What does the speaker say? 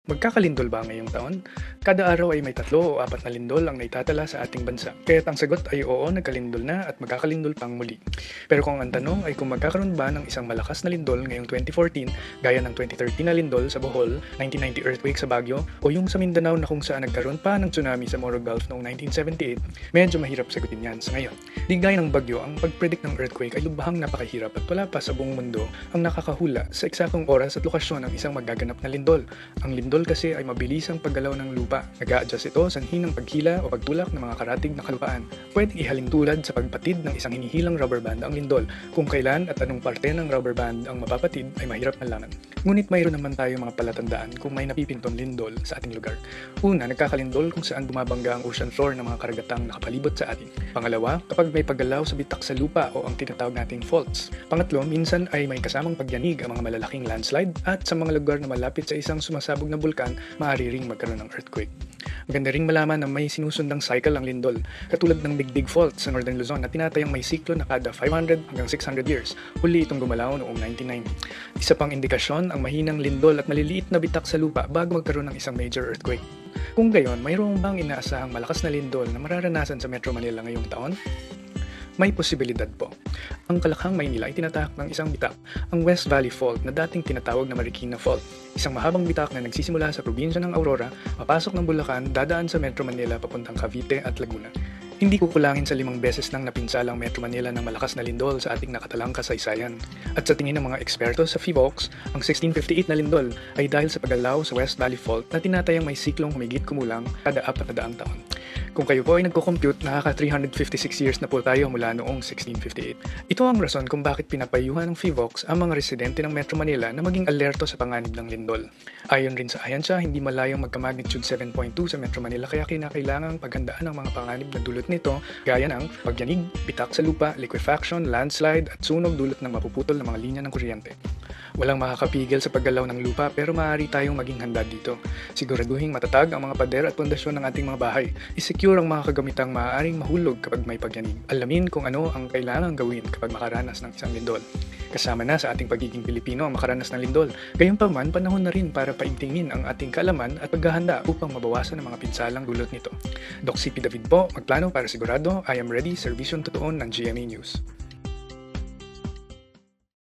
Magkakalindol ba ngayong taon? Kada araw ay may 3 o 4 na lindol ang naitatala sa ating bansa. Kaya't ang sagot ay oo, nagkalindol na at magkakalindol pang muli. Pero kung ang tanong ay kung magkakaroon ba ng isang malakas na lindol ngayong 2014 gaya ng 2013 na lindol sa Bohol, 1990 earthquake sa Baguio, o yung sa Mindanao na kung saan nagkaroon pa ng tsunami sa Moro Gulf noong 1978, medyo mahirap sagutin yan sa ngayon. Di gaya ng Bagyo, ang pag-predict ng earthquake ay lubhang napakahirap at wala pa sa buong mundo ang nakakahula sa eksaktong oras at lokasyon ng isang magaganap na lindol. Ang lindol kasi ay mabilis ang paggalaw ng lupa. Nag-a-adjust ito sa hinang paghila o pagtulak ng mga karatig na kalupaan. Pwedeng ihalin tulad sa pagpatid ng isang hinihilang rubber band ang lindol. Kung kailan at anong parte ng rubber band ang mapapatid ay mahirap malaman. Ngunit mayroon naman tayo mga palatandaan kung may napipintong lindol sa ating lugar. Una, nagkakalindol kung saan bumabangga ang ocean floor ng mga karagatang nakapalibot sa atin. Pangalawa, kapag may paggalaw sa bitak sa lupa o ang tinatawag nating faults. Pangatlo, minsan ay may kasamang pagyanig ang mga malalaking landslide at sa mga lugar na malapit sa isang sumasabog na bulkan, maaari ring magkaroon ng earthquake. Maganda ring malaman na may sinusundang cycle ang lindol, katulad ng Big Dig Fault sa Northern Luzon na tinatayang may siklo na kada 500 hanggang 600 years. Huli itong gumalaw noong 1990. Isa pang indikasyon ang mahinang lindol at maliliit na bitak sa lupa bago magkaroon ng isang major earthquake. Kung gayon, mayroong bang inaasahang malakas na lindol na mararanasan sa Metro Manila ngayong taon? May posibilidad po. Ang Kalakhang, Maynila ay tinatahak ng isang bitak, ang West Valley Fault na dating tinatawag na Marikina Fault. Isang mahabang bitak na nagsisimula sa probinsya ng Aurora, papasok ng Bulacan, dadaan sa Metro Manila papuntang Cavite at Laguna. Hindi kukulangin sa 5 beses nang napinsalang Metro Manila ng malakas na lindol sa ating nakatalang kasaysayan. At sa tingin ng mga eksperto sa PHIVOLCS, ang 1658 na lindol ay dahil sa paggalaw sa West Valley Fault na tinatayang may siklong humigit kumulang kada 400 taon. Kung kayo po ay nagko-compute, nakaka 356 years na po tayo mula noong 1658. Ito ang rason kung bakit pinapayuhan ng PHIVOLCS ang mga residente ng Metro Manila na maging alerto sa panganib ng lindol. Ayon rin sa ahansya, hindi malayong magka-magnitude 7.2 sa Metro Manila kaya kinakailangang paghandaan ang mga panganib na dulot nito gaya ng pagyanig, bitak sa lupa, liquefaction, landslide at sunog dulot ng mapuputol ng mga linya ng kuryente. Walang makakapigil sa paggalaw ng lupa pero maaari tayong maging handa dito. Siguraduhin matatag ang mga pader at pundasyon ng ating mga bahay. I-secure ang mga kagamitang maaaring mahulog kapag may pagyanig. Alamin kung ano ang kailangang gawin kapag makaranas ng isang lindol. Kasama na sa ating pagiging Pilipino ang makaranas ng lindol. Gayunpaman, panahon na rin para paigtingin ang ating kaalaman at paghahanda upang mabawasan ang mga pinsalang dulot nito. Doc CP David po, magplano para sigurado, I am ready, serbisyong totoo ng GMA News.